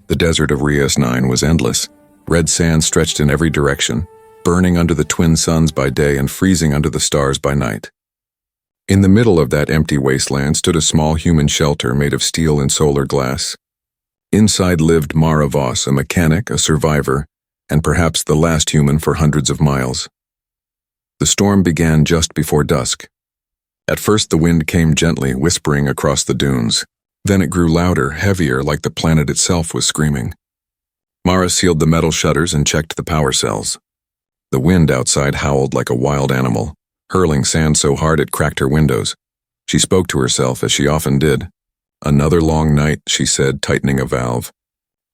The desert of Ries-9 was endless. Red sand stretched in every direction, burning under the twin suns by day and freezing under the stars by night. In the middle of that empty wasteland stood a small human shelter made of steel and solar glass. Inside lived Mara Voss, a mechanic, a survivor, and perhaps the last human for hundreds of miles. The storm began just before dusk. At first the wind came gently, whispering across the dunes. Then it grew louder, heavier, like the planet itself was screaming. Mara sealed the metal shutters and checked the power cells. The wind outside howled like a wild animal, hurling sand so hard it cracked her windows. She spoke to herself, as she often did. "Another long night," she said, tightening a valve.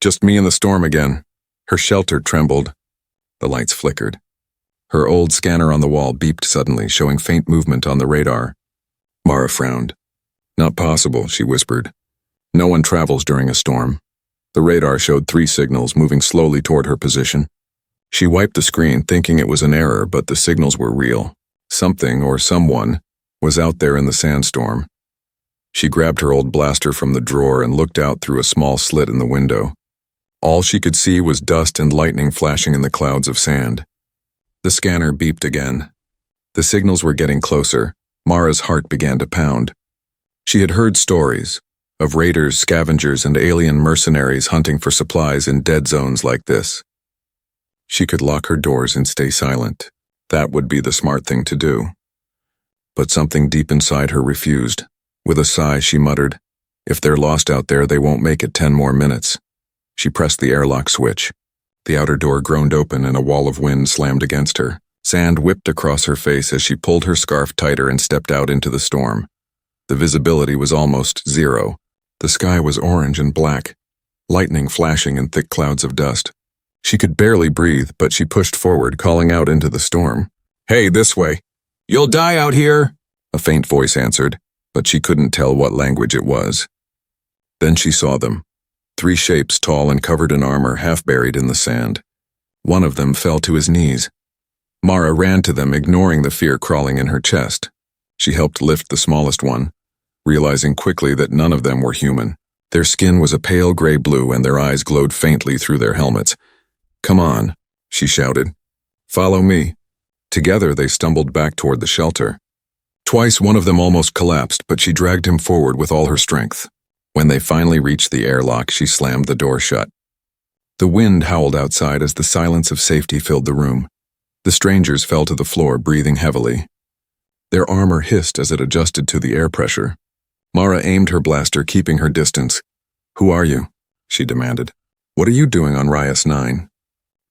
"Just me and the storm again." Her shelter trembled. The lights flickered. Her old scanner on the wall beeped suddenly, showing faint movement on the radar. Mara frowned. "Not possible," she whispered. "No one travels during a storm." The radar showed 3 signals moving slowly toward her position. She wiped the screen, thinking it was an error, but the signals were real. Something, or someone, was out there in the sandstorm. She grabbed her old blaster from the drawer and looked out through a small slit in the window. All she could see was dust and lightning flashing in the clouds of sand. The scanner beeped again. The signals were getting closer. Mara's heart began to pound. She had heard stories of raiders, scavengers, and alien mercenaries hunting for supplies in dead zones like this. She could lock her doors and stay silent. That would be the smart thing to do. But something deep inside her refused. With a sigh, she muttered, "If they're lost out there, they won't make it 10 more minutes." She pressed the airlock switch. The outer door groaned open and a wall of wind slammed against her. Sand whipped across her face as she pulled her scarf tighter and stepped out into the storm. The visibility was almost zero. The sky was orange and black, lightning flashing in thick clouds of dust. She could barely breathe, but she pushed forward, calling out into the storm. "Hey, this way! You'll die out here!" A faint voice answered, but she couldn't tell what language it was. Then she saw them. 3 shapes, tall and covered in armor, half buried in the sand. One of them fell to his knees. Mara ran to them, ignoring the fear crawling in her chest. She helped lift the smallest one, realizing quickly that none of them were human. Their skin was a pale gray blue and their eyes glowed faintly through their helmets. "Come on," she shouted. "Follow me." Together they stumbled back toward the shelter. Twice one of them almost collapsed, but she dragged him forward with all her strength. When they finally reached the airlock, she slammed the door shut. The wind howled outside as the silence of safety filled the room. The strangers fell to the floor, breathing heavily. Their armor hissed as it adjusted to the air pressure. Mara aimed her blaster, keeping her distance. "Who are you?" she demanded. "What are you doing on Ries-9?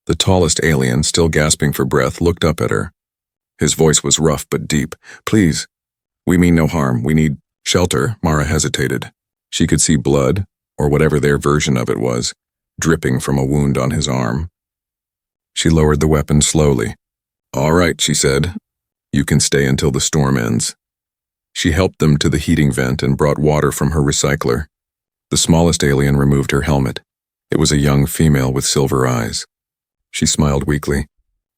The tallest alien, still gasping for breath, looked up at her. His voice was rough but deep. "Please, we mean no harm. We need shelter." Mara hesitated. She could see blood, or whatever their version of it was, dripping from a wound on his arm. She lowered the weapon slowly. "All right," she said. "You can stay until the storm ends." She helped them to the heating vent and brought water from her recycler. The smallest alien removed her helmet. It was a young female with silver eyes. She smiled weakly.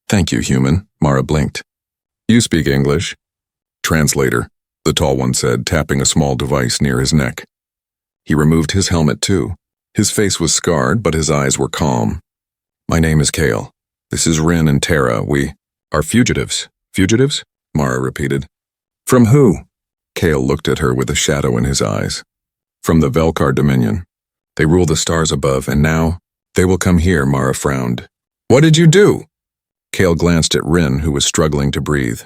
"Thank you, human." Mara blinked. "You speak English?" "Translator," the tall one said, tapping a small device near his neck. He removed his helmet too. His face was scarred, but his eyes were calm. "My name is Kale. This is Rin and Tara. We are fugitives." "Fugitives?" Mara repeated. "From who?" Kale looked at her with a shadow in his eyes. "From the Velkar Dominion. They rule the stars above, and now they will come here." Mara frowned. "What did you do?" Kale glanced at Rin, who was struggling to breathe.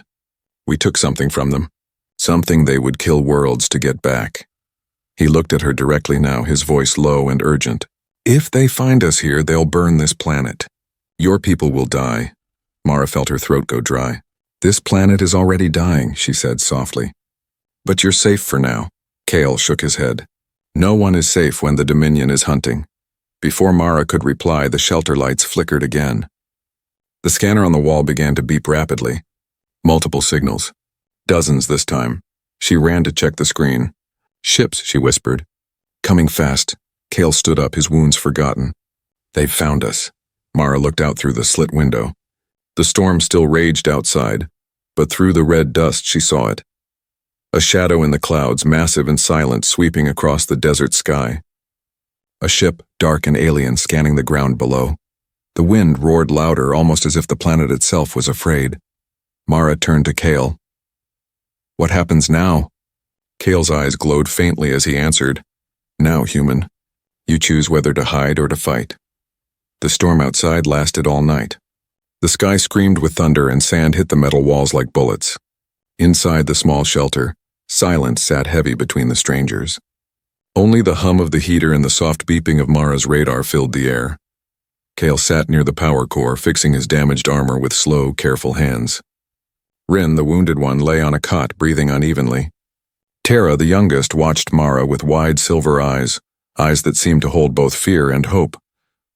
"We took something from them. Something they would kill worlds to get back." He looked at her directly now, his voice low and urgent. "If they find us here, they'll burn this planet. Your people will die." Mara felt her throat go dry. "This planet is already dying," she said softly. "But you're safe for now." Kale shook his head. "No one is safe when the Dominion is hunting." Before Mara could reply, the shelter lights flickered again. The scanner on the wall began to beep rapidly. Multiple signals. Dozens this time. She ran to check the screen. "Ships," she whispered. "Coming fast." Kale stood up, his wounds forgotten. "They've found us." Mara looked out through the slit window. The storm still raged outside, but through the red dust she saw it. A shadow in the clouds, massive and silent, sweeping across the desert sky. A ship, dark and alien, scanning the ground below. The wind roared louder, almost as if the planet itself was afraid. Mara turned to Kale. "What happens now?" Kale's eyes glowed faintly as he answered, "Now, human. You choose whether to hide or to fight." The storm outside lasted all night. The sky screamed with thunder and sand hit the metal walls like bullets. Inside the small shelter, silence sat heavy between the strangers. Only the hum of the heater and the soft beeping of Mara's radar filled the air. Kale sat near the power core, fixing his damaged armor with slow, careful hands. Rin, the wounded one, lay on a cot, breathing unevenly. Tara, the youngest, watched Mara with wide silver eyes that seemed to hold both fear and hope.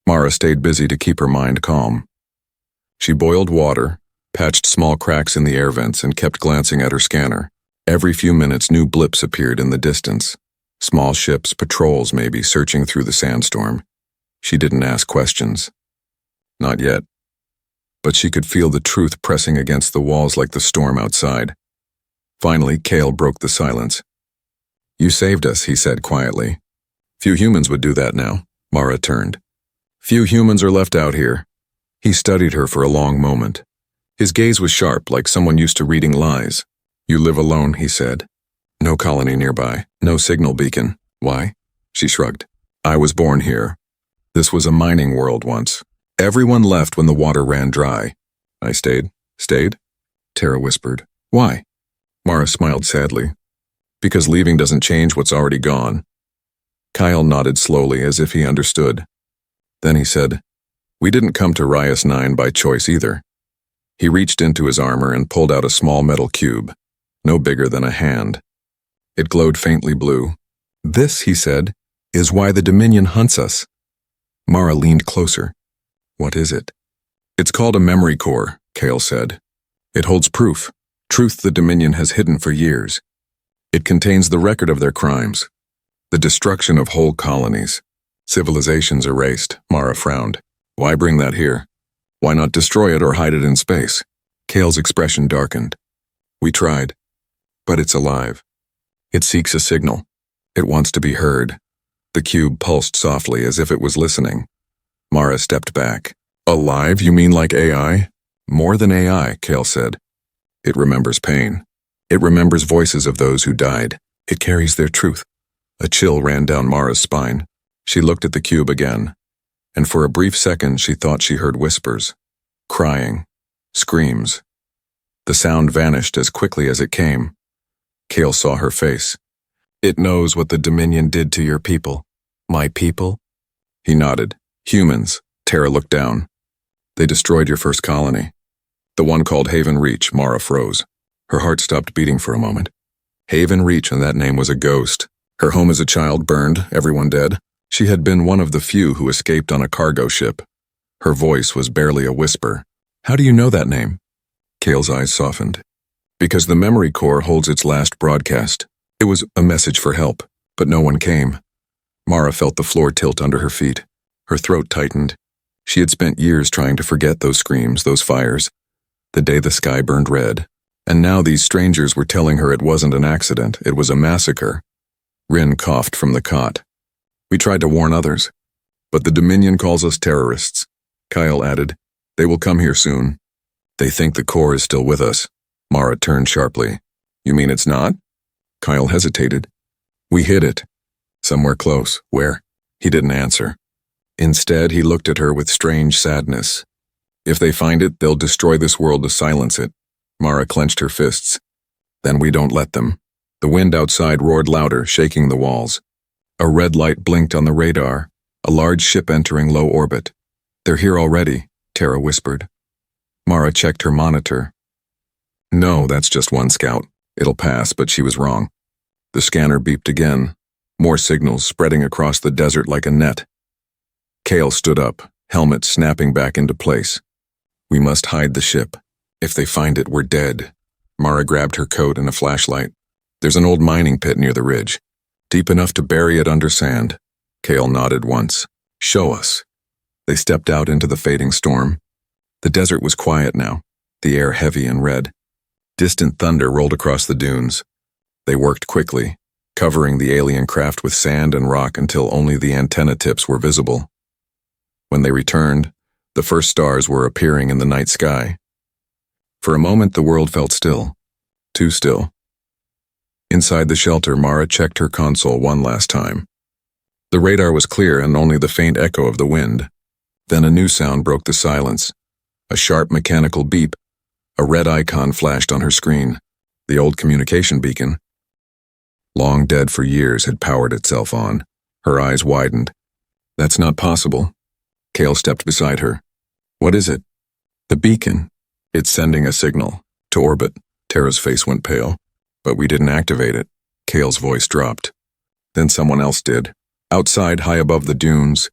Mara stayed busy to keep her mind calm. She boiled water, patched small cracks in the air vents, and kept glancing at her scanner. Every few minutes, new blips appeared in the distance. Small ships, patrols maybe, searching through the sandstorm. She didn't ask questions. Not yet. But she could feel the truth pressing against the walls like the storm outside. Finally, Kale broke the silence. "You saved us," he said quietly. "Few humans would do that now." Mara turned. "Few humans are left out here." He studied her for a long moment. His gaze was sharp, like someone used to reading lies. "You live alone," he said. "No colony nearby, no signal beacon. Why?" She shrugged. "I was born here. This was a mining world once. Everyone left when the water ran dry. I stayed." "Stayed?" Tara whispered. "Why?" Mara smiled sadly. "Because leaving doesn't change what's already gone." Kyle nodded slowly as if he understood. Then he said, "We didn't come to Rias 9 by choice either." He reached into his armor and pulled out a small metal cube, no bigger than a hand. It glowed faintly blue. "This," he said, "is why the Dominion hunts us." Mara leaned closer. "What is it?" "It's called a memory core," Kale said. "It holds proof, truth the Dominion has hidden for years. It contains the record of their crimes, the destruction of whole colonies, civilizations erased." Mara frowned. "Why bring that here? Why not destroy it or hide it in space?" Kale's expression darkened. "We tried, but it's alive. It seeks a signal. It wants to be heard." The cube pulsed softly as if it was listening. Mara stepped back. "Alive, you mean like AI?" "More than AI," Kale said. "It remembers pain. It remembers voices of those who died. It carries their truth." A chill ran down Mara's spine. She looked at the cube again, and for a brief second she thought she heard whispers, crying, screams. The sound vanished as quickly as it came. Kale saw her face. "It knows what the Dominion did to your people." "My people?" He nodded. "Humans." Tara looked down. "They destroyed your first colony. The one called Haven Reach." Mara froze. Her heart stopped beating for a moment. Haven Reach, and that name was a ghost. Her home as a child burned, everyone dead. She had been one of the few who escaped on a cargo ship. Her voice was barely a whisper. "How do you know that name?" Kale's eyes softened. "Because the memory core holds its last broadcast. It was a message for help, but no one came." Mara felt the floor tilt under her feet. Her throat tightened. She had spent years trying to forget those screams, those fires, the day the sky burned red. And now these strangers were telling her it wasn't an accident, it was a massacre. Rin coughed from the cot. "We tried to warn others, but the Dominion calls us terrorists." Kyle added, "They will come here soon." "They think the core is still with us." Mara turned sharply. "You mean it's not?" Kyle hesitated. "We hid it. Somewhere close. Where?" He didn't answer. Instead, he looked at her with strange sadness. "If they find it, they'll destroy this world to silence it." Mara clenched her fists. "Then we don't let them." The wind outside roared louder, shaking the walls. A red light blinked on the radar, a large ship entering low orbit. "They're here already," Tara whispered. Mara checked her monitor. "No, that's just one scout. It'll pass," but she was wrong. The scanner beeped again, more signals spreading across the desert like a net. Kale stood up, helmet snapping back into place. "We must hide the ship. If they find it, we're dead." Mara grabbed her coat and a flashlight. "There's an old mining pit near the ridge, deep enough to bury it under sand." Kale nodded once. "Show us." They stepped out into the fading storm. The desert was quiet now, the air heavy and red. Distant thunder rolled across the dunes. They worked quickly. covering the alien craft with sand and rock until only the antenna tips were visible. When they returned, the first stars were appearing in the night sky. For a moment, the world felt still. Too still. Inside the shelter, Mara checked her console one last time. The radar was clear and only the faint echo of the wind. Then a new sound broke the silence. A sharp mechanical beep. A red icon flashed on her screen. The old communication beacon, long dead for years, had powered itself on. Her eyes widened. That's not possible. Kale stepped beside her. What is it? The beacon. It's sending a signal. To orbit. Tara's face went pale. But we didn't activate it. Kale's voice dropped. Then someone else did. Outside, high above the dunes,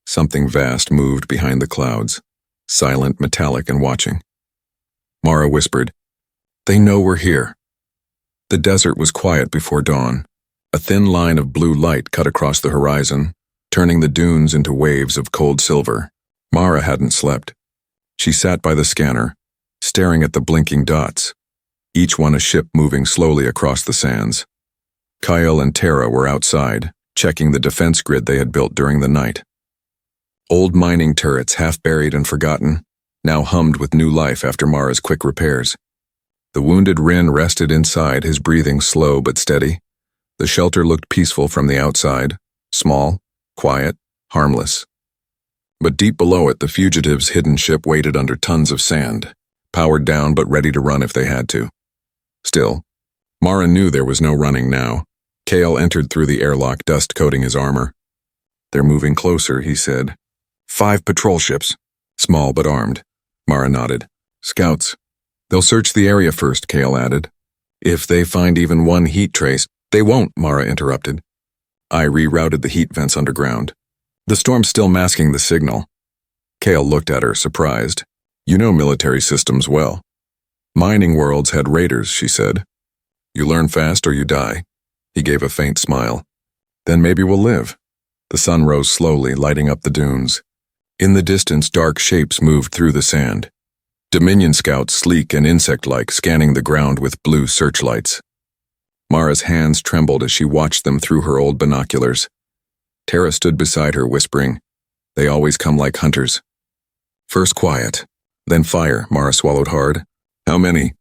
something vast moved behind the clouds, silent, metallic, and watching. Mara whispered, "They know we're here." The desert was quiet before dawn. A thin line of blue light cut across the horizon, turning the dunes into waves of cold silver. Mara hadn't slept. She sat by the scanner, staring at the blinking dots, each one a ship moving slowly across the sands. Kyle and Tara were outside, checking the defense grid they had built during the night. Old mining turrets, half buried and forgotten, now hummed with new life after Mara's quick repairs. The wounded Rin rested inside, his breathing slow but steady. The shelter looked peaceful from the outside, small, quiet, harmless. But deep below it, the fugitives' hidden ship waited under tons of sand, powered down but ready to run if they had to. Still, Mara knew there was no running now. Kale entered through the airlock, dust coating his armor. "They're moving closer," he said. 5 patrol ships, small but armed. Mara nodded. "Scouts. They'll search the area first," Kale added. "If they find even one heat trace—" "They won't," Mara interrupted. "I rerouted the heat vents underground. The storm's still masking the signal." Kale looked at her, surprised. "You know military systems well." "Mining worlds had raiders," she said. "You learn fast or you die." He gave a faint smile. "Then maybe we'll live." The sun rose slowly, lighting up the dunes. In the distance, dark shapes moved through the sand. Dominion scouts, sleek and insect-like, scanning the ground with blue searchlights. Mara's hands trembled as she watched them through her old binoculars. Tara stood beside her, whispering, "They always come like hunters." "First quiet, then fire," Mara swallowed hard. "How many?"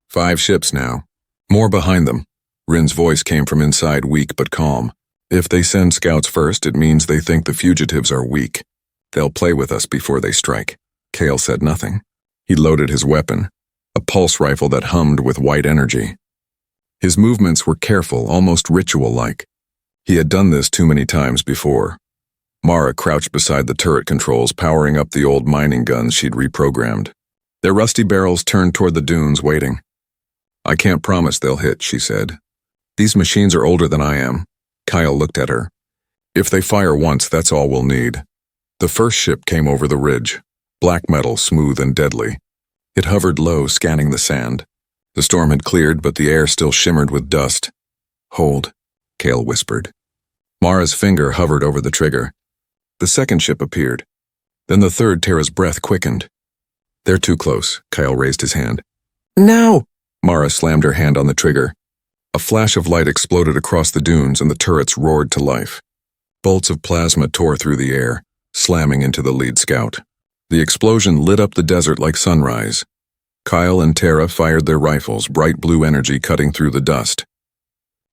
5 ships now. More behind them. Rin's voice came from inside, weak but calm. "If they send scouts first, it means they think the fugitives are weak. They'll play with us before they strike." Kale said nothing. He loaded his weapon, a pulse rifle that hummed with white energy. His movements were careful, almost ritual-like. He had done this too many times before. Mara crouched beside the turret controls, powering up the old mining guns she'd reprogrammed. Their rusty barrels turned toward the dunes, waiting. "I can't promise they'll hit," she said. "These machines are older than I am." Kyle looked at her. "If they fire once, that's all we'll need." The first ship came over the ridge, black metal, smooth and deadly. It hovered low, scanning the sand. The storm had cleared, but the air still shimmered with dust. "Hold," Kale whispered. Mara's finger hovered over the trigger. The second ship appeared. Then the third. Tara's breath quickened. "They're too close," Kyle raised his hand. "No!" Mara slammed her hand on the trigger. A flash of light exploded across the dunes and the turrets roared to life. Bolts of plasma tore through the air, slamming into the lead scout. The explosion lit up the desert like sunrise. Kyle and Tara fired their rifles, bright blue energy cutting through the dust.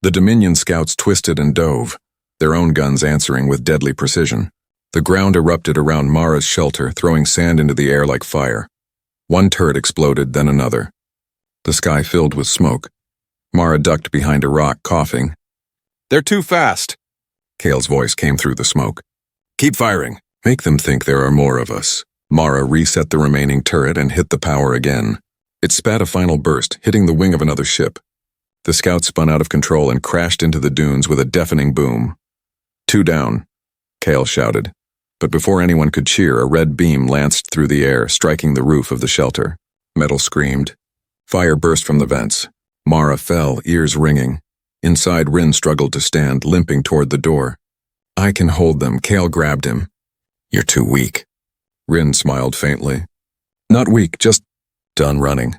The Dominion scouts twisted and dove, their own guns answering with deadly precision. The ground erupted around Mara's shelter, throwing sand into the air like fire. One turret exploded, then another. The sky filled with smoke. Mara ducked behind a rock, coughing. "They're too fast!" Kale's voice came through the smoke. "Keep firing. Make them think there are more of us." Mara reset the remaining turret and hit the power again. It spat a final burst, hitting the wing of another ship. The scout spun out of control and crashed into the dunes with a deafening boom. "2 down," Kale shouted. But before anyone could cheer, a red beam lanced through the air, striking the roof of the shelter. Metal screamed. Fire burst from the vents. Mara fell, ears ringing. Inside, Rin struggled to stand, limping toward the door. "I can hold them," Kale grabbed him. "You're too weak." Rin smiled faintly. "Not weak, just done running."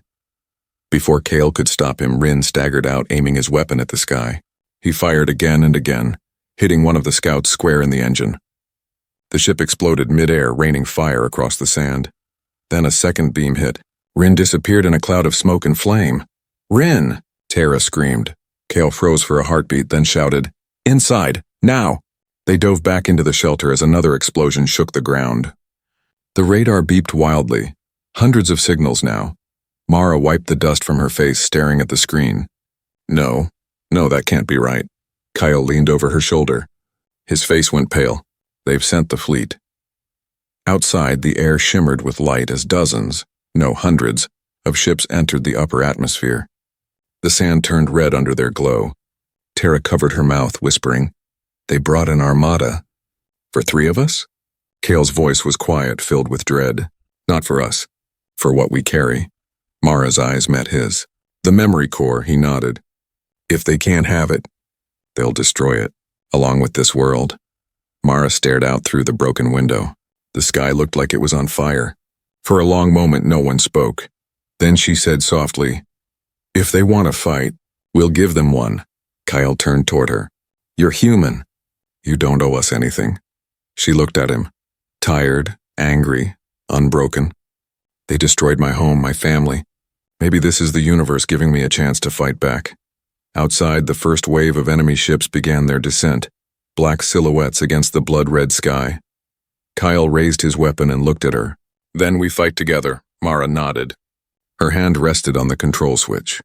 Before Kale could stop him, Rin staggered out, aiming his weapon at the sky. He fired again and again, hitting one of the scouts square in the engine. The ship exploded mid-air, raining fire across the sand. Then a second beam hit. Rin disappeared in a cloud of smoke and flame. "Rin!" Tara screamed. Cale froze for a heartbeat, then shouted, "Inside! Now!" They dove back into the shelter as another explosion shook the ground. The radar beeped wildly. Hundreds of signals now. Mara wiped the dust from her face, staring at the screen. No, that can't be right. Kyle leaned over her shoulder. His face went pale. They've sent the fleet. Outside, the air shimmered with light as dozens, no hundreds, of ships entered the upper atmosphere. The sand turned red under their glow. Tara covered her mouth, whispering, "They brought an armada. For 3 of us?" Cale's voice was quiet, filled with dread. "Not for us. For what we carry." Mara's eyes met his. "The memory core," he nodded. "If they can't have it, they'll destroy it, along with this world." Mara stared out through the broken window. The sky looked like it was on fire. For a long moment, no one spoke. Then she said softly, "If they want a fight, we'll give them one." Kyle turned toward her. "You're human. You don't owe us anything." She looked at him, tired, angry, unbroken. "They destroyed my home, my family. Maybe this is the universe giving me a chance to fight back." Outside, the first wave of enemy ships began their descent, black silhouettes against the blood-red sky. Kyle raised his weapon and looked at her. "Then we fight together," Mara nodded. Her hand rested on the control switch.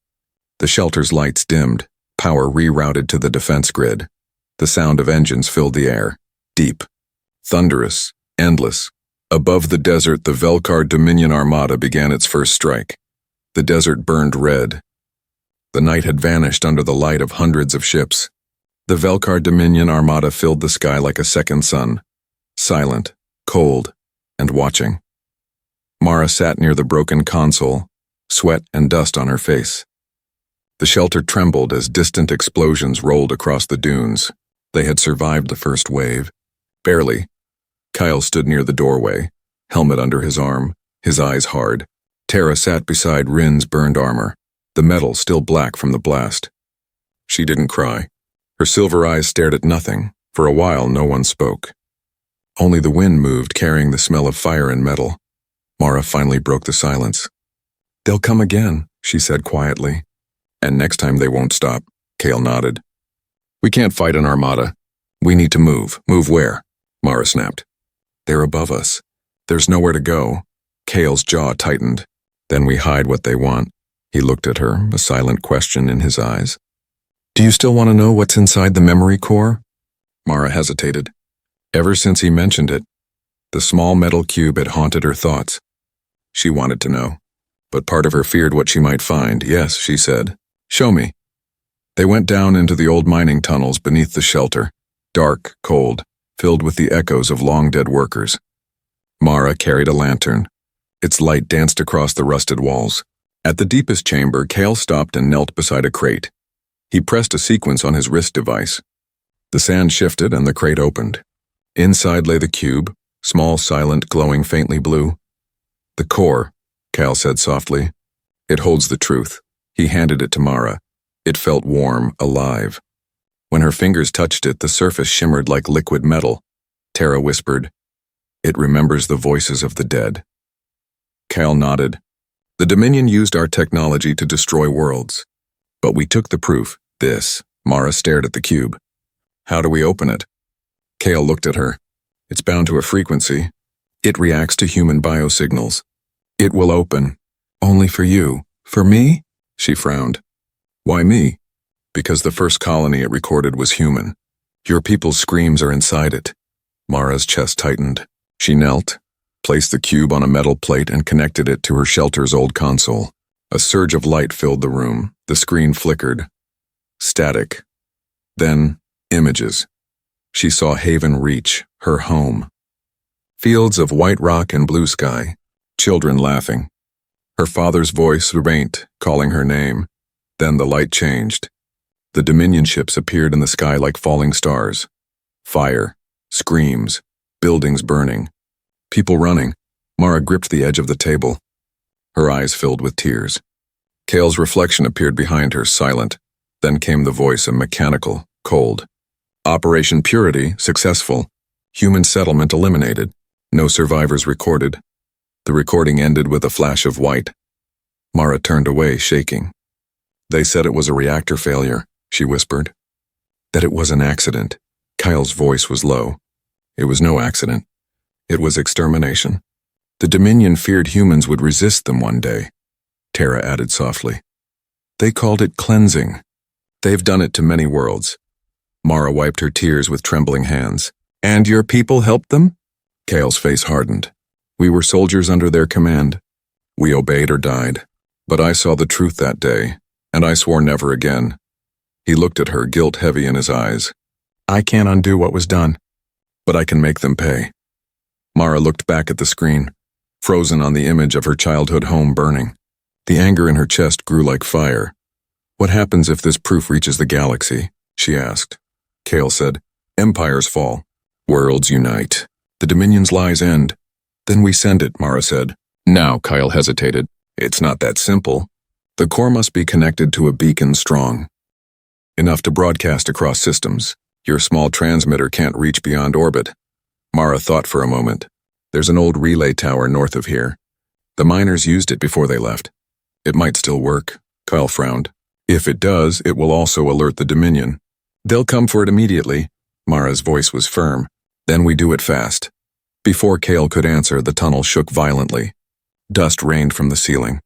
The shelter's lights dimmed, power rerouted to the defense grid. The sound of engines filled the air, deep, thunderous, endless. Above the desert, the Velkar Dominion Armada began its first strike. The desert burned red. The night had vanished under the light of hundreds of ships. The Velkar Dominion Armada filled the sky like a second sun, silent, cold, and watching. Mara sat near the broken console, sweat and dust on her face. The shelter trembled as distant explosions rolled across the dunes. They had survived the first wave. Barely. Kyle stood near the doorway, helmet under his arm, his eyes hard. Tara sat beside Rin's burned armor, the metal still black from the blast. She didn't cry. Her silver eyes stared at nothing. For a while, no one spoke. Only the wind moved, carrying the smell of fire and metal. Mara finally broke the silence. "They'll come again," she said quietly. "And next time they won't stop," Cale nodded. "We can't fight an armada. We need to move." "Move where?" Mara snapped. "They're above us. There's nowhere to go." Cale's jaw tightened. "Then we hide what they want." He looked at her, a silent question in his eyes. "Do you still want to know what's inside the memory core?" Mara hesitated. Ever since he mentioned it, the small metal cube had haunted her thoughts. She wanted to know, but part of her feared what she might find. "Yes," she said. "Show me." They went down into the old mining tunnels beneath the shelter, dark, cold, filled with the echoes of long-dead workers. Mara carried a lantern. Its light danced across the rusted walls. At the deepest chamber, Cale stopped and knelt beside a crate. He pressed a sequence on his wrist device. The sand shifted and the crate opened. Inside lay the cube, small, silent, glowing faintly blue. "The core," Cale said softly. "It holds the truth." He handed it to Mara. It felt warm, alive. When her fingers touched it, the surface shimmered like liquid metal. Tara whispered, "It remembers the voices of the dead." Cale nodded. "The Dominion used our technology to destroy worlds. But we took the proof, this." Mara stared at the cube. "How do we open it?" Cale looked at her. "It's bound to a frequency. It reacts to human biosignals. It will open. Only for you." "For me?" She frowned. "Why me?" "Because the first colony it recorded was human. Your people's screams are inside it." Mara's chest tightened. She knelt, placed the cube on a metal plate and connected it to her shelter's old console. A surge of light filled the room. The screen flickered. Static. Then, images. She saw Haven Reach, her home. Fields of white rock and blue sky. Children laughing. Her father's voice faint, calling her name. Then the light changed. The Dominion ships appeared in the sky like falling stars. Fire. Screams. Buildings burning. People running. Mara gripped the edge of the table. Her eyes filled with tears. Cale's reflection appeared behind her, silent. Then came the voice, a mechanical, cold. Operation Purity, successful. Human settlement eliminated. No survivors recorded. The recording ended with a flash of white. Mara turned away, shaking. They said it was a reactor failure, she whispered. That it was an accident. Kyle's voice was low. It was no accident. It was extermination. The Dominion feared humans would resist them one day, Tara added softly. They called it cleansing. They've done it to many worlds. Mara wiped her tears with trembling hands. And your people helped them? Kale's face hardened. We were soldiers under their command. We obeyed or died. But I saw the truth that day, and I swore never again. He looked at her, guilt heavy in his eyes. I can't undo what was done, but I can make them pay. Mara looked back at the screen, frozen on the image of her childhood home burning. The anger in her chest grew like fire. What happens if this proof reaches the galaxy? She asked. Kale said, Empires fall. Worlds unite. The Dominion's lies end. Then we send it, Mara said. Now, Kyle hesitated. It's not that simple. The core must be connected to a beacon strong. Enough to broadcast across systems. Your small transmitter can't reach beyond orbit. Mara thought for a moment. There's an old relay tower north of here. The miners used it before they left. It might still work. Kyle frowned. If it does, it will also alert the Dominion. They'll come for it immediately. Mara's voice was firm. Then we do it fast. Before Kale could answer, the tunnel shook violently. Dust rained from the ceiling.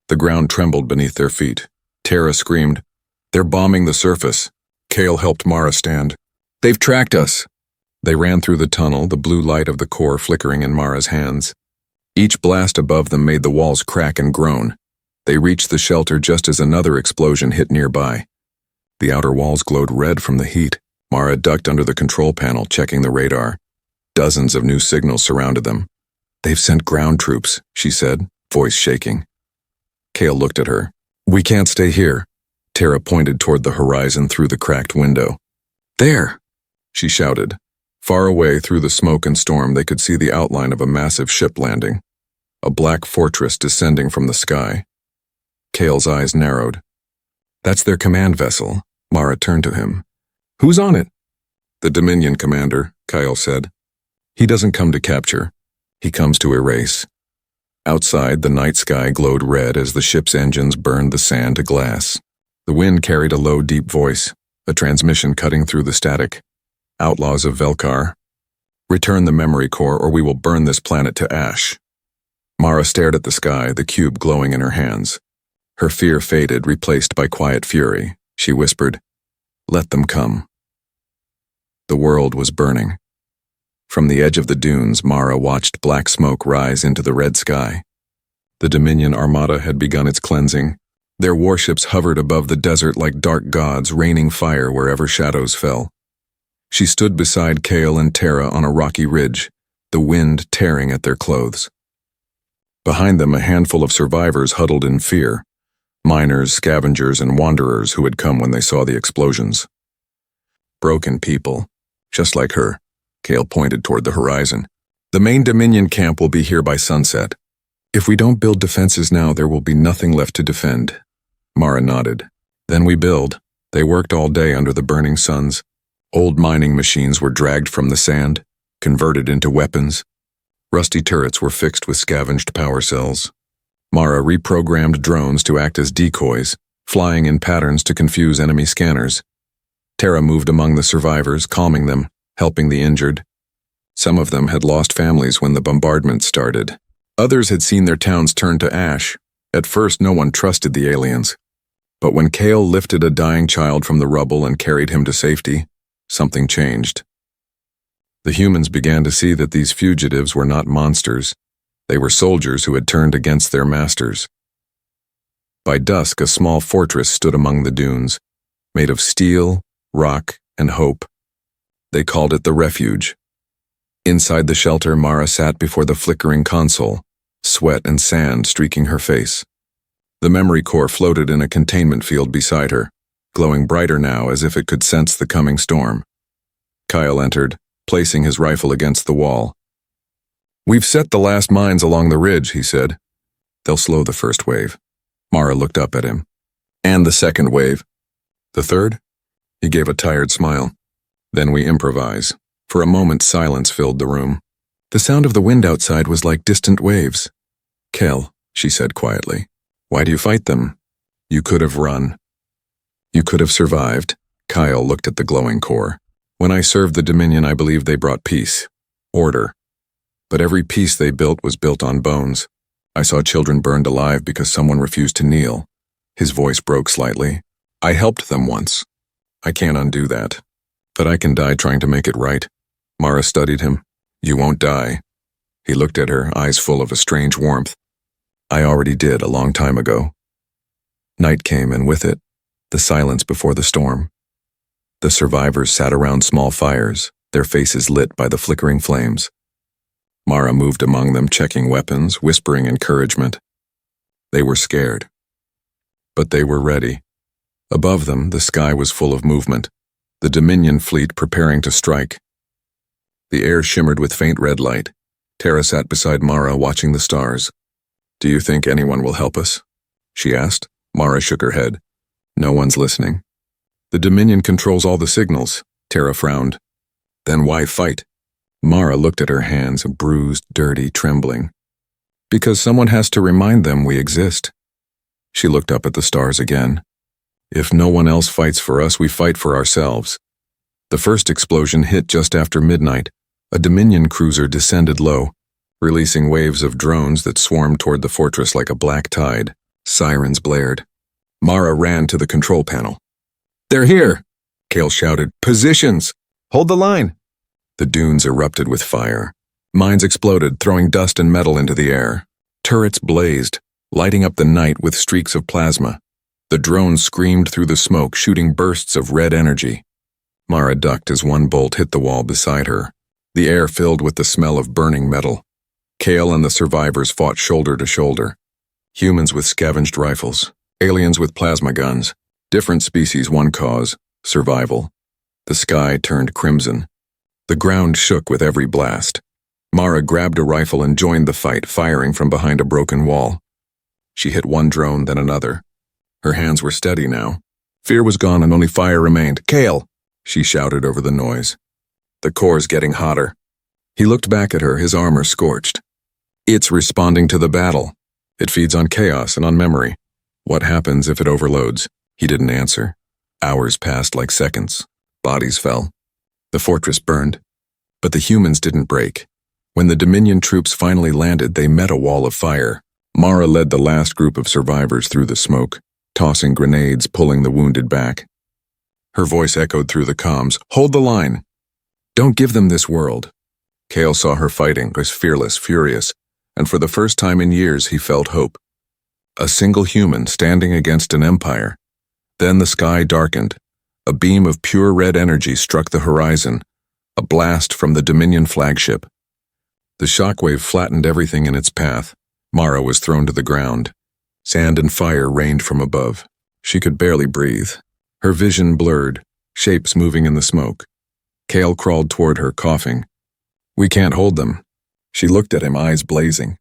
The ground trembled beneath their feet. Tara screamed, They're bombing the surface. Kale helped Mara stand. They've tracked us. They ran through the tunnel, the blue light of the core flickering in Mara's hands. Each blast above them made the walls crack and groan. They reached the shelter just as another explosion hit nearby. The outer walls glowed red from the heat. Mara ducked under the control panel, checking the radar. Dozens of new signals surrounded them. They've sent ground troops, she said, voice shaking. Kale looked at her. We can't stay here. Tara pointed toward the horizon through the cracked window. There, she shouted. Far away through the smoke and storm, they could see the outline of a massive ship landing. A black fortress descending from the sky. Kale's eyes narrowed. That's their command vessel. Mara turned to him. Who's on it? The Dominion commander, Kyle said. He doesn't come to capture. He comes to erase. Outside, the night sky glowed red as the ship's engines burned the sand to glass. The wind carried a low, deep voice, a transmission cutting through the static. Outlaws of Velkar. Return the memory core or we will burn this planet to ash. Mara stared at the sky, the cube glowing in her hands. Her fear faded, replaced by quiet fury. She whispered, Let them come. The world was burning. From the edge of the dunes, Mara watched black smoke rise into the red sky. The Dominion armada had begun its cleansing. Their warships hovered above the desert like dark gods, raining fire wherever shadows fell. She stood beside Kale and Tara on a rocky ridge, the wind tearing at their clothes. Behind them, a handful of survivors huddled in fear. Miners, scavengers, and wanderers who had come when they saw the explosions. Broken people, just like her. Kale pointed toward the horizon. The main Dominion camp will be here by sunset. If we don't build defenses now, there will be nothing left to defend. Mara nodded. Then we build. They worked all day under the burning suns. Old mining machines were dragged from the sand, converted into weapons. Rusty turrets were fixed with scavenged power cells. Mara reprogrammed drones to act as decoys, flying in patterns to confuse enemy scanners. Tara moved among the survivors, calming them, helping the injured. Some of them had lost families when the bombardment started. Others had seen their towns turn to ash. At first, no one trusted the aliens. But when Kale lifted a dying child from the rubble and carried him to safety, something changed. The humans began to see that these fugitives were not monsters. They were soldiers who had turned against their masters. By dusk, a small fortress stood among the dunes, made of steel, rock, and hope. They called it the Refuge. Inside the shelter, Mara sat before the flickering console, sweat and sand streaking her face. The memory core floated in a containment field beside her, glowing brighter now as if it could sense the coming storm. Kyle entered, placing his rifle against the wall. We've set the last mines along the ridge, he said. They'll slow the first wave. Mara looked up at him. And the second wave. The third? He gave a tired smile. Then we improvise. For a moment, silence filled the room. The sound of the wind outside was like distant waves. Kel, she said quietly, why do you fight them? You could have run. You could have survived. Kyle looked at the glowing core. When I served the Dominion, I believed they brought peace, order. But every peace they built was built on bones. I saw children burned alive because someone refused to kneel. His voice broke slightly. I helped them once. I can't undo that. But I can die trying to make it right. Mara studied him. You won't die. He looked at her, eyes full of a strange warmth. I already did a long time ago. Night came, and with it, the silence before the storm. The survivors sat around small fires, their faces lit by the flickering flames. Mara moved among them, checking weapons, whispering encouragement. They were scared. But they were ready. Above them, the sky was full of movement, the Dominion fleet preparing to strike. The air shimmered with faint red light. Tara sat beside Mara, watching the stars. Do you think anyone will help us? She asked. Mara shook her head. No one's listening. The Dominion controls all the signals. Tara frowned. Then why fight? Mara looked at her hands, bruised, dirty, trembling. Because someone has to remind them we exist. She looked up at the stars again. If no one else fights for us, we fight for ourselves. The first explosion hit just after midnight. A Dominion cruiser descended low, releasing waves of drones that swarmed toward the fortress like a black tide. Sirens blared. Mara ran to the control panel. They're here! Kale shouted. Positions! Hold the line! The dunes erupted with fire. Mines exploded, throwing dust and metal into the air. Turrets blazed, lighting up the night with streaks of plasma. The drones screamed through the smoke, shooting bursts of red energy. Mara ducked as one bolt hit the wall beside her. The air filled with the smell of burning metal. Kale and the survivors fought shoulder to shoulder. Humans with scavenged rifles, aliens with plasma guns. Different species, one cause, survival. The sky turned crimson. The ground shook with every blast. Mara grabbed a rifle and joined the fight, firing from behind a broken wall. She hit one drone, then another. Her hands were steady now. Fear was gone and only fire remained. Kale! She shouted over the noise. The core's getting hotter. He looked back at her, his armor scorched. It's responding to the battle. It feeds on chaos and on memory. What happens if it overloads? He didn't answer. Hours passed like seconds. Bodies fell. The fortress burned. But the humans didn't break. When the Dominion troops finally landed, they met a wall of fire. Mara led the last group of survivors through the smoke, tossing grenades, pulling the wounded back. Her voice echoed through the comms. Hold the line. Don't give them this world. Kale saw her fighting, was fearless, furious, and for the first time in years he felt hope. A single human standing against an empire. Then the sky darkened. A beam of pure red energy struck the horizon, a blast from the Dominion flagship. The shockwave flattened everything in its path. Mara was thrown to the ground. Sand and fire rained from above. She could barely breathe. Her vision blurred, shapes moving in the smoke. Kale crawled toward her, coughing. We can't hold them. She looked at him, eyes blazing.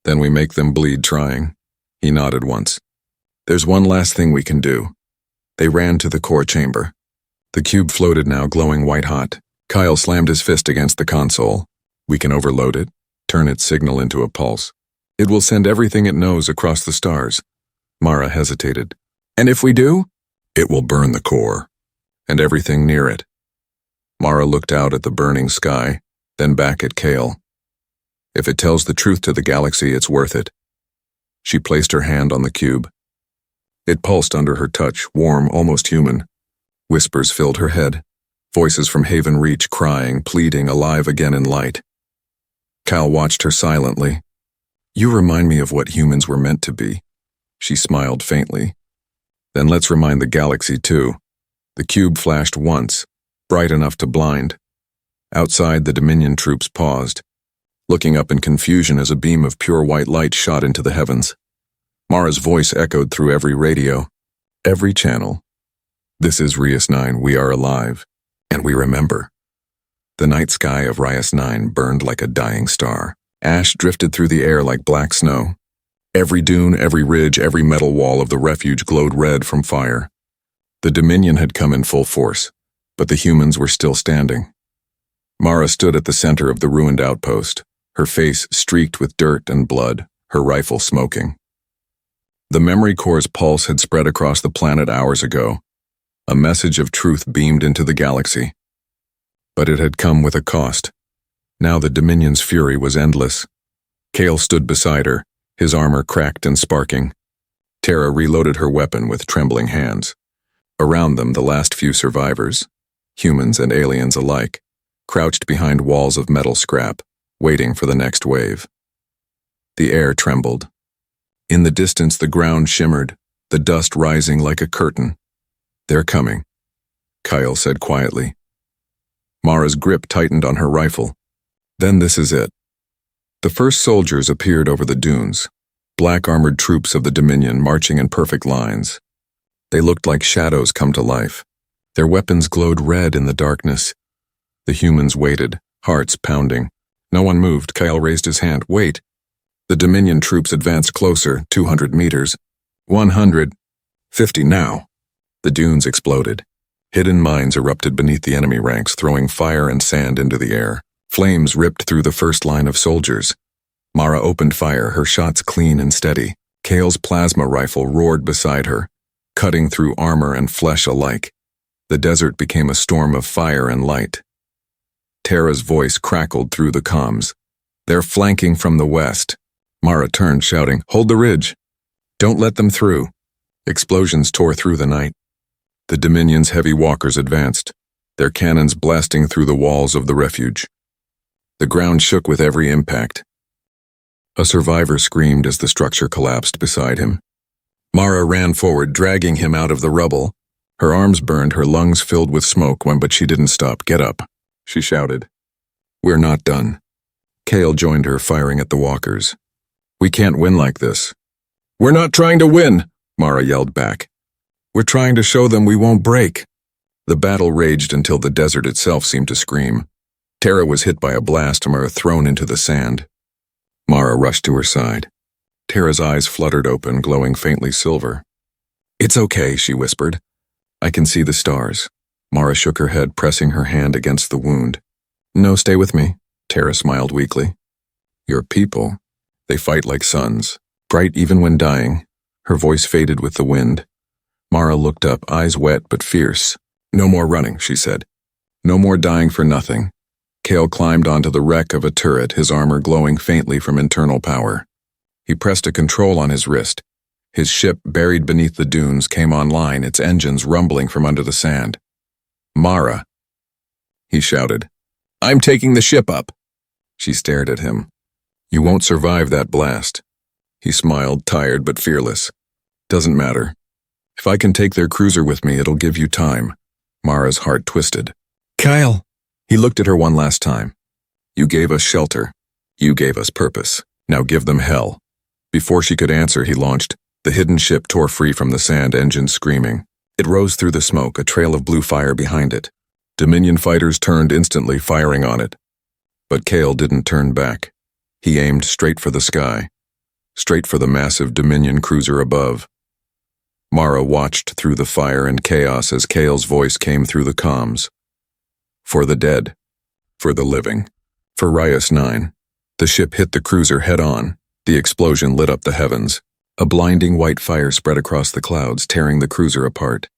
Then we make them bleed trying. He nodded once. There's one last thing we can do. They ran to the core chamber. The cube floated now, glowing white-hot. Kyle slammed his fist against the console. We can overload it, turn its signal into a pulse. It will send everything it knows across the stars. Mara hesitated. And if we do? It will burn the core, and everything near it. Mara looked out at the burning sky, then back at Kale. If it tells the truth to the galaxy, it's worth it. She placed her hand on the cube. It pulsed under her touch, warm, almost human. Whispers filled her head. Voices from Haven Reach crying, pleading, alive again in light. Cal watched her silently. You remind me of what humans were meant to be. She smiled faintly. Then let's remind the galaxy too. The cube flashed once, bright enough to blind. Outside, the Dominion troops paused, looking up in confusion as a beam of pure white light shot into the heavens. Mara's voice echoed through every radio, every channel. This is Rias 9, we are alive, and we remember. The night sky of Rias 9 burned like a dying star. Ash drifted through the air like black snow. Every dune, every ridge, every metal wall of the refuge glowed red from fire. The Dominion had come in full force, but the humans were still standing. Mara stood at the center of the ruined outpost, her face streaked with dirt and blood, her rifle smoking. The memory core's pulse had spread across the planet hours ago. A message of truth beamed into the galaxy. But it had come with a cost. Now the Dominion's fury was endless. Kale stood beside her, his armor cracked and sparking. Tara reloaded her weapon with trembling hands. Around them, the last few survivors, humans and aliens alike, crouched behind walls of metal scrap, waiting for the next wave. The air trembled. In the distance, the ground shimmered, the dust rising like a curtain. "They're coming," Kyle said quietly. Mara's grip tightened on her rifle. Then this is it. The first soldiers appeared over the dunes, black-armored troops of the Dominion marching in perfect lines. They looked like shadows come to life. Their weapons glowed red in the darkness. The humans waited, hearts pounding. No one moved. Kyle raised his hand. "Wait." The Dominion troops advanced closer, 200 meters. 150 now. The dunes exploded. Hidden mines erupted beneath the enemy ranks, throwing fire and sand into the air. Flames ripped through the first line of soldiers. Mara opened fire, her shots clean and steady. Kale's plasma rifle roared beside her, cutting through armor and flesh alike. The desert became a storm of fire and light. Tara's voice crackled through the comms. "They're flanking from the west." Mara turned, shouting, "Hold the ridge! Don't let them through!" Explosions tore through the night. The Dominion's heavy walkers advanced, their cannons blasting through the walls of the refuge. The ground shook with every impact. A survivor screamed as the structure collapsed beside him. Mara ran forward, dragging him out of the rubble. Her arms burned, her lungs filled with smoke, but she didn't stop. "Get up," she shouted. "We're not done." Kale joined her, firing at the walkers. "We can't win like this." "We're not trying to win," Mara yelled back. "We're trying to show them we won't break." The battle raged until the desert itself seemed to scream. Tara was hit by a blast, Mara thrown into the sand. Mara rushed to her side. Tara's eyes fluttered open, glowing faintly silver. "It's okay," she whispered. "I can see the stars." Mara shook her head, pressing her hand against the wound. "No, stay with me," Tara smiled weakly. "Your people, they fight like suns, bright even when dying." Her voice faded with the wind. Mara looked up, eyes wet but fierce. "No more running," she said. "No more dying for nothing." Kale climbed onto the wreck of a turret, his armor glowing faintly from internal power. He pressed a control on his wrist. His ship, buried beneath the dunes, came online, its engines rumbling from under the sand. "Mara," he shouted. "I'm taking the ship up." She stared at him. "You won't survive that blast." He smiled, tired but fearless. "Doesn't matter. If I can take their cruiser with me, it'll give you time." Mara's heart twisted. "Kyle!" He looked at her one last time. "You gave us shelter. You gave us purpose. Now give them hell." Before she could answer, he launched. The hidden ship tore free from the sand, engines screaming. It rose through the smoke, a trail of blue fire behind it. Dominion fighters turned instantly, firing on it. But Kale didn't turn back. He aimed straight for the sky, straight for the massive Dominion cruiser above. Mara watched through the fire and chaos as Kale's voice came through the comms. "For the dead. For the living. For Rias 9. The ship hit the cruiser head-on. The explosion lit up the heavens. A blinding white fire spread across the clouds, tearing the cruiser apart.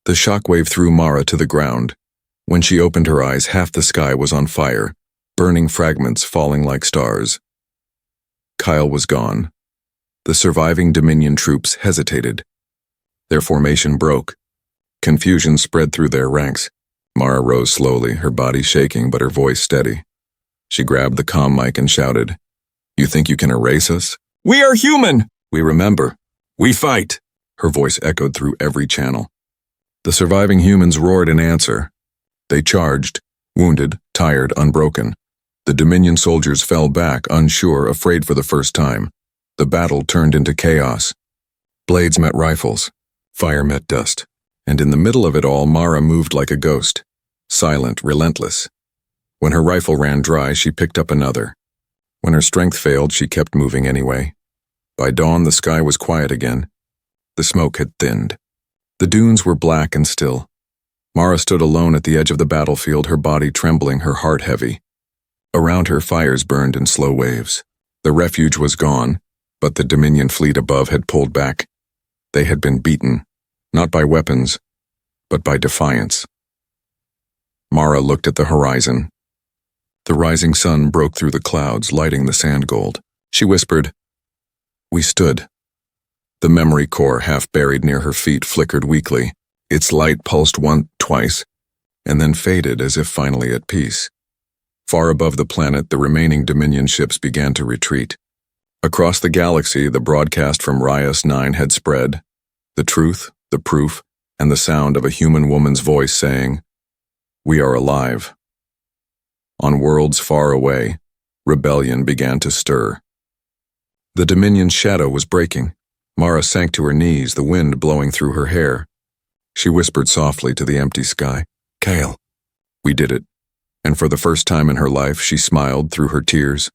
The shockwave threw Mara to the ground. When she opened her eyes, half the sky was on fire, burning fragments falling like stars. Kyle was gone. The surviving Dominion troops hesitated. Their formation broke. Confusion spread through their ranks. Mara rose slowly, her body shaking but her voice steady. She grabbed the comm mic and shouted, "You think you can erase us? We are human! We remember. We fight!" Her voice echoed through every channel. The surviving humans roared in answer. They charged, wounded, tired, unbroken. The Dominion soldiers fell back, unsure, afraid for the first time. The battle turned into chaos. Blades met rifles. Fire met dust. And in the middle of it all, Mara moved like a ghost. Silent, relentless. When her rifle ran dry, she picked up another. When her strength failed, she kept moving anyway. By dawn, the sky was quiet again. The smoke had thinned. The dunes were black and still. Mara stood alone at the edge of the battlefield, her body trembling, her heart heavy. Around her, fires burned in slow waves. The refuge was gone, but the Dominion fleet above had pulled back. They had been beaten, not by weapons, but by defiance. Mara looked at the horizon. The rising sun broke through the clouds, lighting the sand gold. She whispered, "We stood." The memory core, half buried near her feet, flickered weakly. Its light pulsed once, twice, and then faded as if finally at peace. Far above the planet, the remaining Dominion ships began to retreat. Across the galaxy, the broadcast from Rias 9 had spread. The truth, the proof, and the sound of a human woman's voice saying, "We are alive." On worlds far away, rebellion began to stir. The Dominion's shadow was breaking. Mara sank to her knees, the wind blowing through her hair. She whispered softly to the empty sky, "Kale, we did it." And for the first time in her life, she smiled through her tears.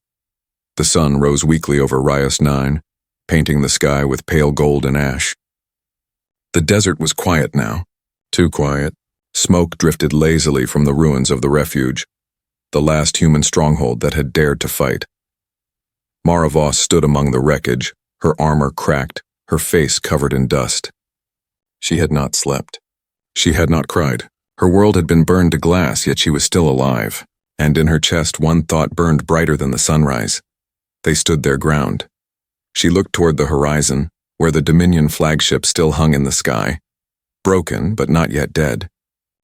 The sun rose weakly over Rias 9, painting the sky with pale gold and ash. The desert was quiet now, too quiet. Smoke drifted lazily from the ruins of the refuge, the last human stronghold that had dared to fight. Mara Voss stood among the wreckage, her armor cracked, her face covered in dust. She had not slept. She had not cried. Her world had been burned to glass, yet she was still alive, and in her chest one thought burned brighter than the sunrise. They stood their ground. She looked toward the horizon, where the Dominion flagship still hung in the sky, broken but not yet dead.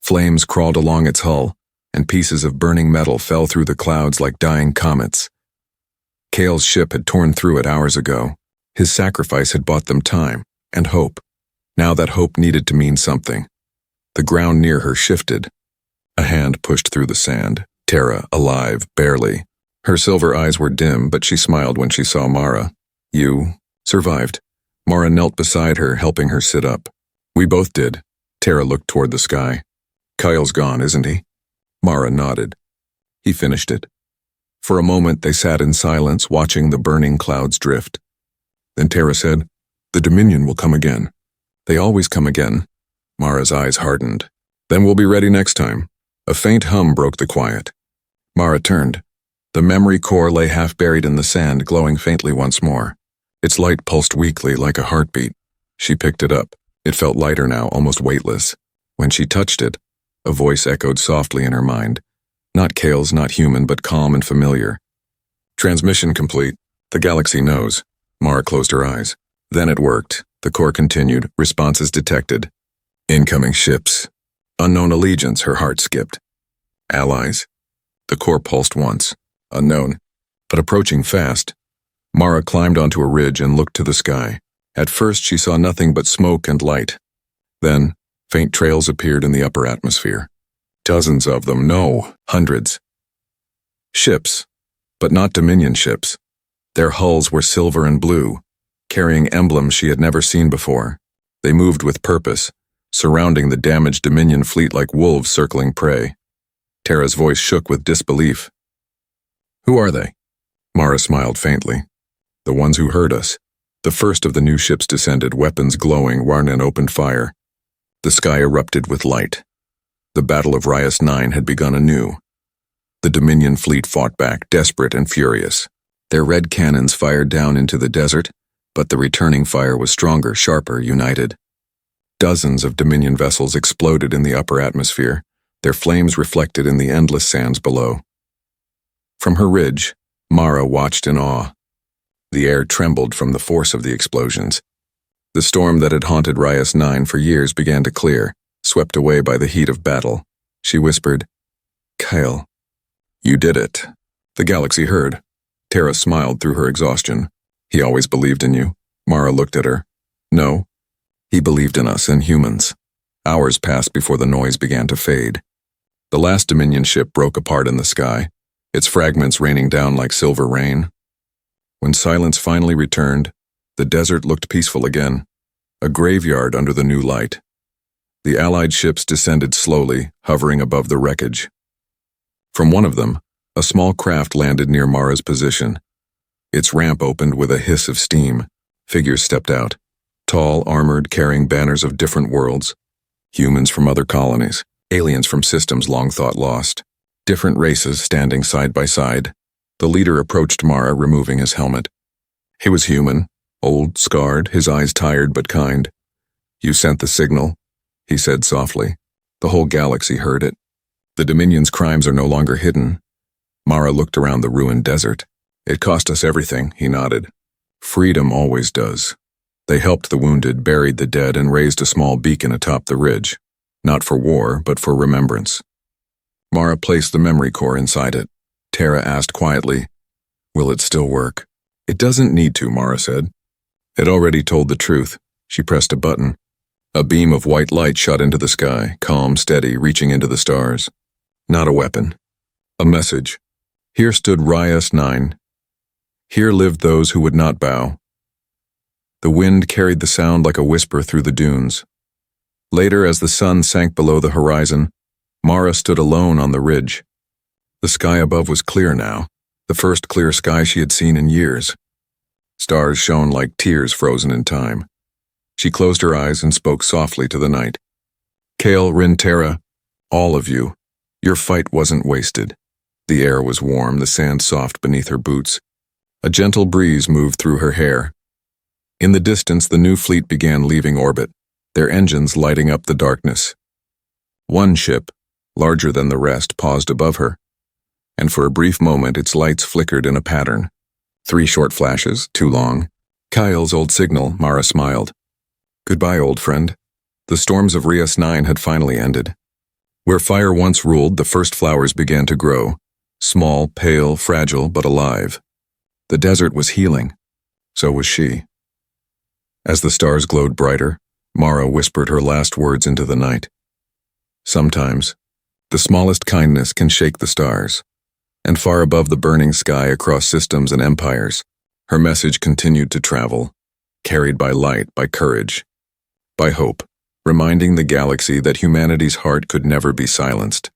Flames crawled along its hull, and pieces of burning metal fell through the clouds like dying comets. Kale's ship had torn through it hours ago. His sacrifice had bought them time and hope. Now that hope needed to mean something. The ground near her shifted. A hand pushed through the sand. Tara, alive, barely. Her silver eyes were dim, but she smiled when she saw Mara. "You survived." Mara knelt beside her, helping her sit up. "We both did." Tara looked toward the sky. "Kyle's gone, isn't he?" Mara nodded. "He finished it." For a moment they sat in silence, watching the burning clouds drift. Then Tara said, "The Dominion will come again." "They always come again." Mara's eyes hardened. "Then we'll be ready next time." A faint hum broke the quiet. Mara turned. The memory core lay half buried in the sand, glowing faintly once more. Its light pulsed weakly like a heartbeat. She picked it up. It felt lighter now, almost weightless. When she touched it, a voice echoed softly in her mind. Not Kale's, not human, but calm and familiar. "Transmission complete. The galaxy knows." Mara closed her eyes. Then it worked. The core continued. Responses detected. Incoming ships. Unknown allegiance, her heart skipped. Allies. The core pulsed once. Unknown, but approaching fast. Mara climbed onto a ridge and looked to the sky. At first she saw nothing but smoke and light. Then, faint trails appeared in the upper atmosphere. Dozens of them, no, hundreds. Ships, but not Dominion ships. Their hulls were silver and blue, carrying emblems she had never seen before. They moved with purpose, surrounding the damaged Dominion fleet like wolves circling prey. Tara's voice shook with disbelief. "Who are they?" Mara smiled faintly. "The ones who heard us." The first of the new ships descended, weapons glowing. Warren opened fire. The sky erupted with light. The Battle of Rias 9 had begun anew. The Dominion fleet fought back, desperate and furious. Their red cannons fired down into the desert, but the returning fire was stronger, sharper, united. Dozens of Dominion vessels exploded in the upper atmosphere, their flames reflected in the endless sands below. From her ridge, Mara watched in awe. The air trembled from the force of the explosions. The storm that had haunted Rias 9 for years began to clear, swept away by the heat of battle. She whispered, "Kyle, you did it." The galaxy heard. Tara smiled through her exhaustion. "He always believed in you." Mara looked at her. "No, he believed in us and humans." Hours passed before the noise began to fade. The last Dominion ship broke apart in the sky, its fragments raining down like silver rain. When silence finally returned, the desert looked peaceful again, a graveyard under the new light. The Allied ships descended slowly, hovering above the wreckage. From one of them, a small craft landed near Mara's position. Its ramp opened with a hiss of steam. Figures stepped out. Tall, armored, carrying banners of different worlds. Humans from other colonies, aliens from systems long thought lost. Different races standing side by side. The leader approached Mara, removing his helmet. He was human, old, scarred, his eyes tired but kind. "You sent the signal," he said softly. The whole galaxy heard it. "The Dominion's crimes are no longer hidden." Mara looked around the ruined desert. "It cost us everything," he nodded. "Freedom always does." They helped the wounded, buried the dead, and raised a small beacon atop the ridge. Not for war, but for remembrance. Mara placed the memory core inside it. Tara asked quietly, "Will it still work?" "It doesn't need to," Mara said. It already told the truth. She pressed a button. A beam of white light shot into the sky, calm, steady, reaching into the stars. Not a weapon. A message. Here stood Rias 9. Here lived those who would not bow. The wind carried the sound like a whisper through the dunes. Later, as the sun sank below the horizon, Mara stood alone on the ridge. The sky above was clear now, the first clear sky she had seen in years. Stars shone like tears frozen in time. She closed her eyes and spoke softly to the night. "Kale, Rin, Tara, all of you, your fight wasn't wasted." The air was warm, the sand soft beneath her boots. A gentle breeze moved through her hair. In the distance, the new fleet began leaving orbit, their engines lighting up the darkness. One ship, larger than the rest, paused above her, and for a brief moment its lights flickered in a pattern. 3 short flashes, too long. Kyle's old signal, Mara smiled. "Goodbye, old friend." The storms of Rias 9 had finally ended. Where fire once ruled, the first flowers began to grow, small, pale, fragile, but alive. The desert was healing. So was she. As the stars glowed brighter, Mara whispered her last words into the night. Sometimes, the smallest kindness can shake the stars. And far above the burning sky, across systems and empires, her message continued to travel, carried by light, by courage, by hope, reminding the galaxy that humanity's heart could never be silenced.